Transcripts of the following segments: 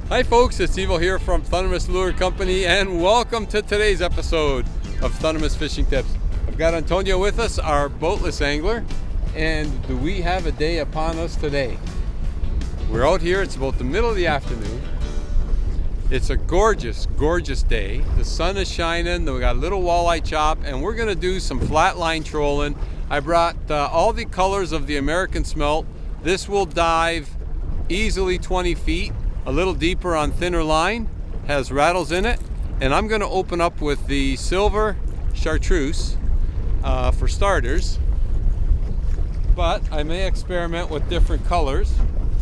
Hi folks, it's Evo here from Thundermist Lure Company, and welcome to today's episode of Thundermist Fishing Tips. I've got Antonio with us, our boatless angler, and do we have a day upon us today? We're out here, it's about the middle of the afternoon. It's a gorgeous, gorgeous day. The sun is shining, we got a little walleye chop, and we're gonna do some flatline trolling. I brought all the colors of the American Smelt. This will dive easily 20 feet. A little deeper on thinner line, has rattles in it, and I'm going to open up with the silver chartreuse for starters, but I may experiment with different colors.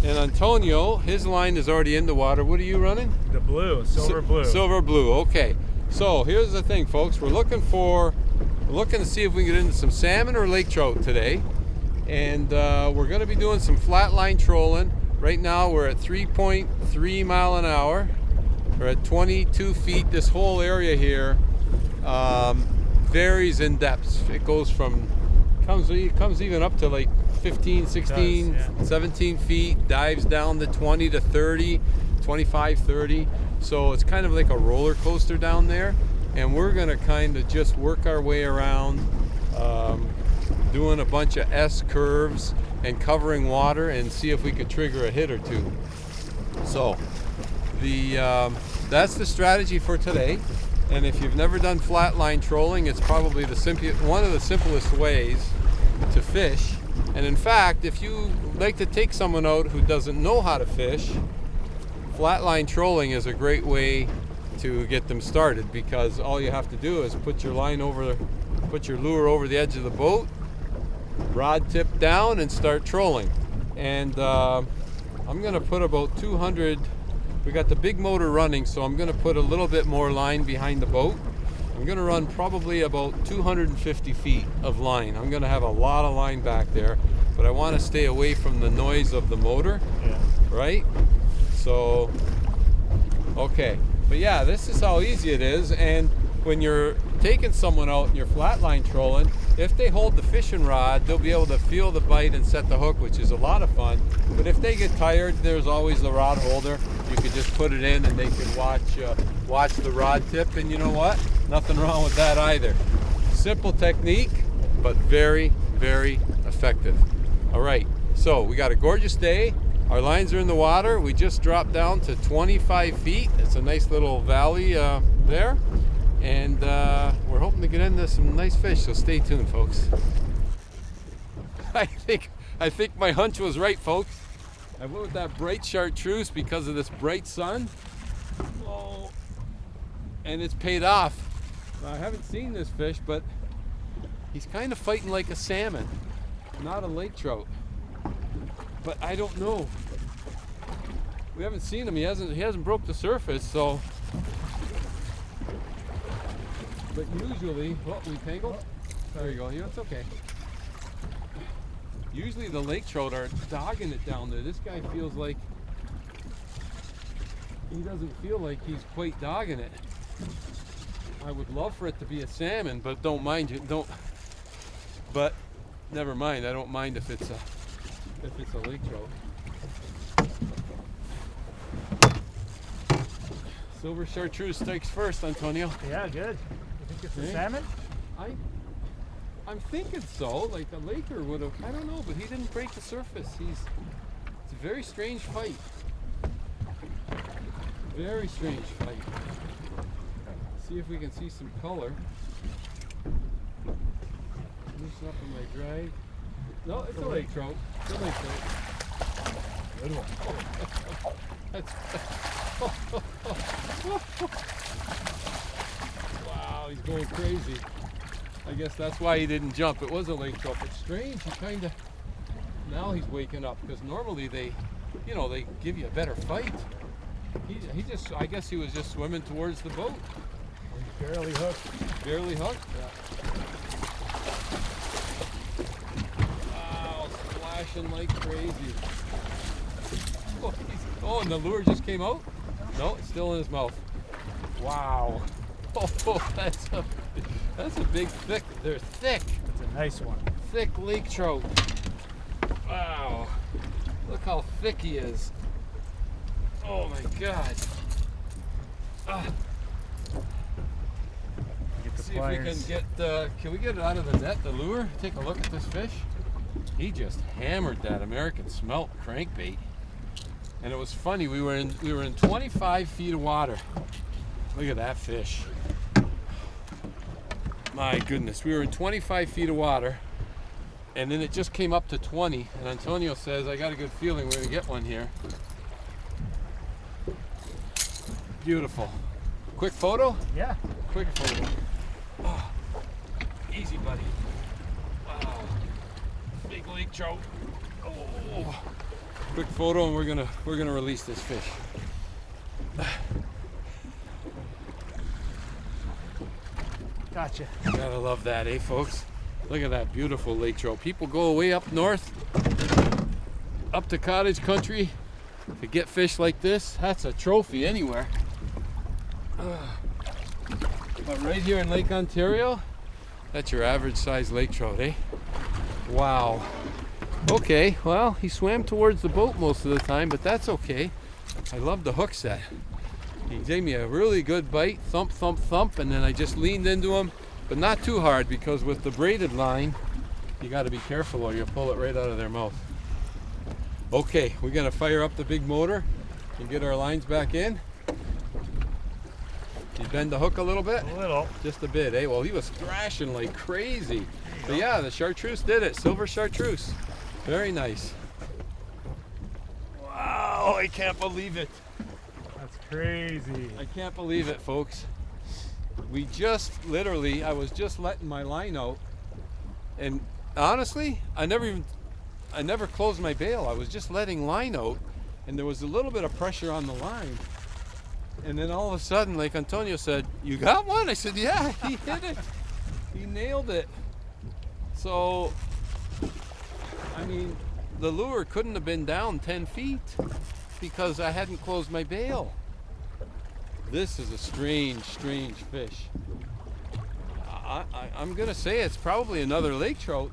And Antonio, his line is already in the water. What are you running? The blue, silver blue. Silver blue, okay. So here's the thing, folks. We're looking to see if we can get into some salmon or lake trout today, and we're going to be doing some flatline trolling. Right now we're at 3.3 mile an hour. We're at 22 feet. This whole area here varies in depth. It goes from, comes even up to like 15, 16, 17 feet, dives down to 20 to 30, 25, 30. So it's kind of like a roller coaster down there. And we're gonna kind of just work our way around, doing a bunch of S curves and covering water and see if we can trigger a hit or two. So that's the strategy for today. And if you've never done flatline trolling, it's probably one of the simplest ways to fish. And in fact, if you like to take someone out who doesn't know how to fish, flatline trolling is a great way to get them started, because all you have to do is put your lure over the edge of the boat, rod tip down, and start trolling. And I'm gonna put about 200. We got the big motor running, so I'm gonna put a little bit more line behind the boat. I'm gonna run probably about 250 feet of line. I'm gonna have a lot of line back there, but I want to stay away from the noise of the motor. Yeah. Right? So, okay. But yeah, this is how easy it is. And when you're taking someone out and you're flatline trolling, if they hold the fishing rod, they'll be able to feel the bite and set the hook, which is a lot of fun. But if they get tired, there's always the rod holder. You can just put it in and they can watch the rod tip, and you know what? Nothing wrong with that either. Simple technique, but very, very effective. All right, so we got a gorgeous day. Our lines are in the water. We just dropped down to 25 feet. It's a nice little valley there. And we're hoping to get into some nice fish, so stay tuned, folks. I think my hunch was right, folks. I went with that bright chartreuse because of this bright sun. Oh, and it's paid off. I haven't seen this fish, but he's kind of fighting like a salmon, not a lake trout. But I don't know. We haven't seen him. He hasn't broke the surface, so. But usually, we tangled. There you go. Yeah, it's okay. Usually the lake trout are dogging it down there. This guy feels like he doesn't feel like he's quite dogging it. I would love for it to be a salmon, but don't mind you. Don't. But never mind. I don't mind if it's a lake trout. Silver chartreuse strikes first, Antonio. Yeah, good. You think it's a salmon? I'm thinking so. Like a laker would have. I don't know, but he didn't break the surface. It's a very strange fight. Very strange fight. See if we can see some color. Loosen up on my drag. No, it's a lake trout. It's a lake trout. Good one. Wow, he's going crazy. I guess that's why he didn't jump. It was a lake trout. It's strange. Now he's waking up, because normally they give you a better fight. I guess he was just swimming towards the boat. He's barely hooked. Barely hooked? Yeah. Wow, splashing like crazy. Oh, and the lure just came out? No, it's still in his mouth. Wow. Oh, that's a big, thick. They're thick. That's a nice one. Thick lake trout. Wow. Look how thick he is. Oh my God. Get the See if we can get it out of the net, the lure. Take a look at this fish. He just hammered that American Smelt crankbait. And it was funny, we were in 25 feet of water. Look at that fish. My goodness, we were in 25 feet of water, and then it just came up to 20, and Antonio says, I got a good feeling we're gonna get one here. Beautiful. Quick photo? Yeah. Quick photo. Oh, easy, buddy. Wow. Big lake trout. Oh. Quick photo, and we're gonna release this fish. Gotcha. Gotta love that, eh, folks? Look at that beautiful lake trout. People go way up north, up to cottage country, to get fish like this. That's a trophy anywhere. But right here in Lake Ontario, that's your average size lake trout, eh? Wow. Okay, well, he swam towards the boat most of the time, but that's okay. I love the hook set. He gave me a really good bite, thump, thump, thump, and then I just leaned into him, but not too hard, because with the braided line, you got to be careful or you'll pull it right out of their mouth. Okay, we're gonna fire up the big motor and get our lines back in. You bend the hook a little bit? A little. Just a bit, eh? Well, he was thrashing like crazy. But yeah, the chartreuse did it. Silver chartreuse. Very nice. Wow, I can't believe it. That's crazy. I can't believe it, folks. We just literally, I was just letting my line out, and honestly, I never closed my bail. I was just letting line out, and there was a little bit of pressure on the line. And then all of a sudden, like Antonio said, "You got one?" I said, "Yeah, he hit it. He nailed it." So, I mean, the lure couldn't have been down 10 feet because I hadn't closed my bail. This is a strange, strange fish. I'm gonna say it's probably another lake trout,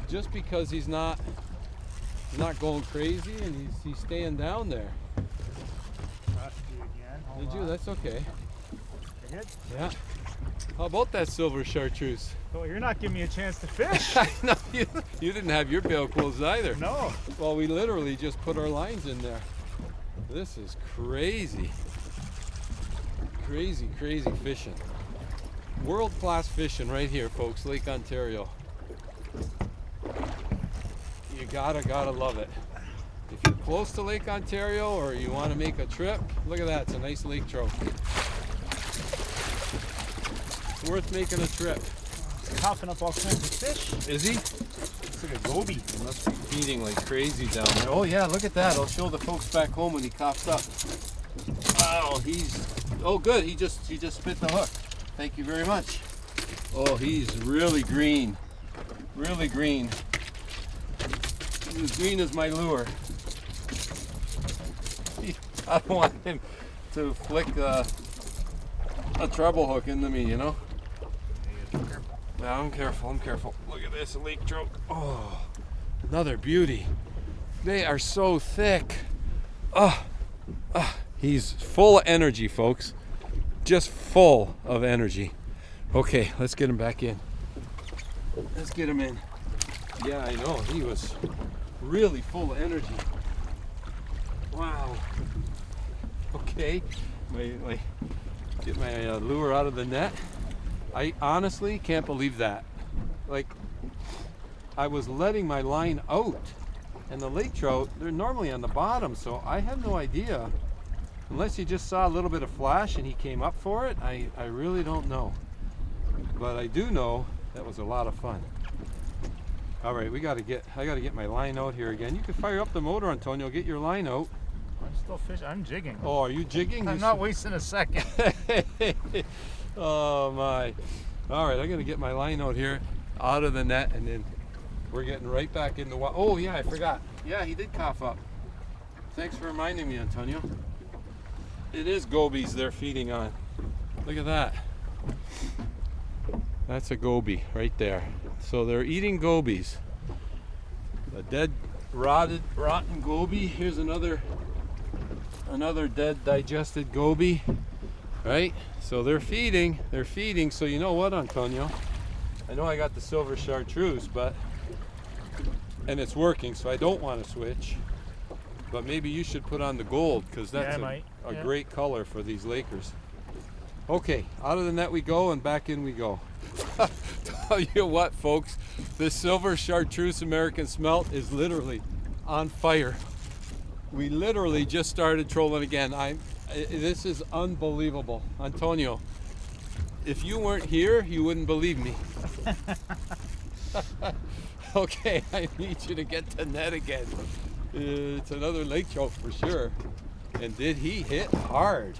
just because he's not going crazy and he's staying down there. Rusty again. Hold Did you? on. That's okay. You good? Yeah. How about that silver chartreuse? Oh, you're not giving me a chance to fish. I know you didn't have your bail closed either. No. Well, we literally just put our lines in there. This is crazy. Crazy, crazy fishing. World-class fishing right here, folks, Lake Ontario. You gotta love it. If you're close to Lake Ontario or you want to make a trip, look at that, it's a nice lake trout. It's worth making a trip. Coughing up all kinds of fish. Is he? It's like a goby. He must be feeding like crazy down there. Oh yeah, look at that. I'll show the folks back home when he coughs up. Wow, oh good, he just spit the hook. Thank you very much. Oh, he's really green. Really green. He's as green as my lure. I don't want him to flick a treble hook into me, you know? No, I'm careful. Look at this, a lake trout. Oh, another beauty. They are so thick. He's full of energy, folks. Just full of energy. Okay, let's get him back in. Let's get him in. Yeah, I know. He was really full of energy. Wow. Okay. Get my lure out of the net. I honestly can't believe that. Like, I was letting my line out, and the lake trout, they're normally on the bottom, so I have no idea. Unless you just saw a little bit of flash and he came up for it, I really don't know. But I do know that was a lot of fun. All right, I gotta get my line out here again. You can fire up the motor, Antonio, get your line out. I'm still fishing. I'm jigging. Oh, are you jigging? I'm not wasting a second. Oh my. All right, I'm gonna get my line out here, out of the net, and then we're getting right back in the water. Oh yeah, I forgot. Yeah, he did cough up. Thanks for reminding me, Antonio. It is gobies they're feeding on. Look at that. That's a goby right there. So they're eating gobies. A dead, rotten goby. Here's another another dead digested goby, right? So they're feeding, so you know what, Antonio? I know I got the silver chartreuse, and it's working, so I don't want to switch. But maybe you should put on the gold, because that's a great color for these Lakers. Okay, out of the net we go and back in we go. Tell you what, folks, this silver chartreuse American smelt is literally on fire. We literally just started trolling again. This is unbelievable. Antonio, if you weren't here, you wouldn't believe me. Okay, I need you to get the net again. It's another lake trout for sure. And did he hit hard?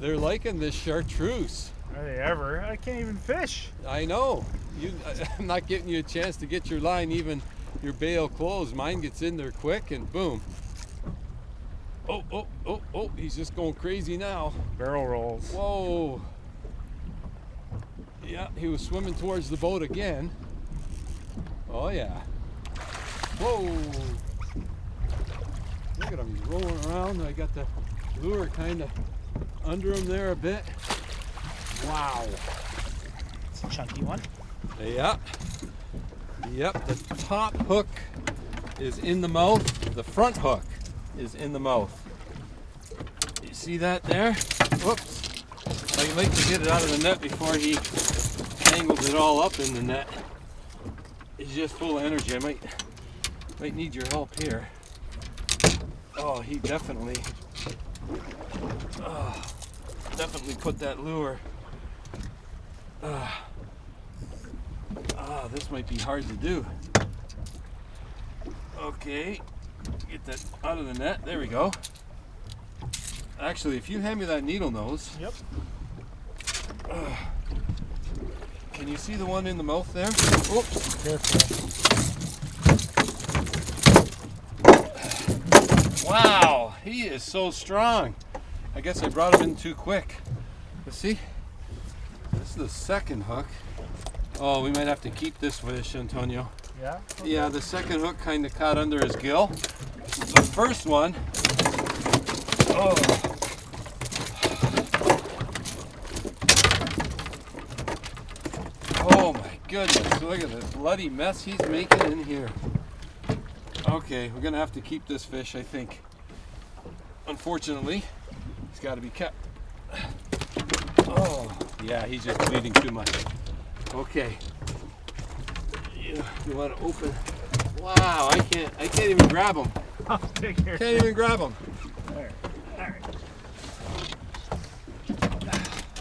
They're liking this chartreuse. Are they ever? I can't even fish. I know. I'm not giving you a chance to get your line, even your bail closed. Mine gets in there quick and boom. Oh, he's just going crazy now. Barrel rolls. Whoa. Yeah, he was swimming towards the boat again. Oh yeah. Whoa. Look at him, he's rolling around. I got the lure kind of under him there a bit. Wow. It's a chunky one. Yeah. Yep, the top hook is in the mouth. The front hook is in the mouth. You see that there? Whoops. I'd like to get it out of the net before he tangles it all up in the net. He's just full of energy. I might need your help here. Oh, he definitely put that lure. This might be hard to do. Okay, get that out of the net. There we go. Actually, if you hand me that needle nose. Yep. Can you see the one in the mouth there? Oops. Careful. Wow, he is so strong. I guess I brought him in too quick. Let's see. This is the second hook. Oh, we might have to keep this fish, Antonio. Yeah? Okay. Yeah, the second hook kind of caught under his gill. The first one, oh my goodness, look at this bloody mess he's making in here. Okay, we're gonna have to keep this fish, I think. Unfortunately, he's got to be kept. Oh, yeah, he's just bleeding too much. Okay. You want to open? Wow, I can't even grab him. I'll take care. Can't even grab him. There. All right.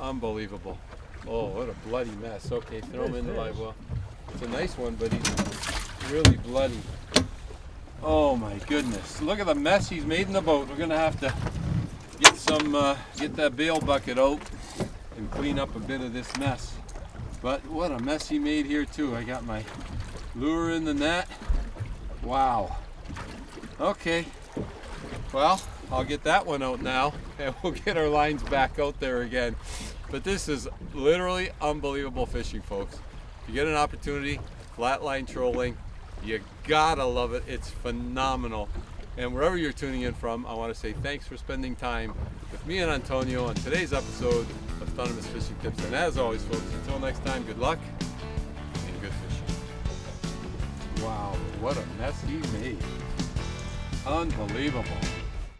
Unbelievable. Oh, what a bloody mess. Okay, throw him in the live well. It's a nice one, but he's really bloody. Oh my goodness. Look at the mess he's made in the boat. We're gonna have to get that bail bucket out and clean up a bit of this mess. But what a mess he made here too. I got my lure in the net. Wow. Okay. Well, I'll get that one out now and we'll get our lines back out there again. But this is literally unbelievable fishing, folks. If you get an opportunity, flatline trolling, you gotta love it. It's phenomenal. And wherever you're tuning in from, I want to say thanks for spending time with me and Antonio on today's episode of Thundermist Fishing Tips. And as always, folks, until next time, good luck and good fishing. Wow, what a mess he made. Unbelievable.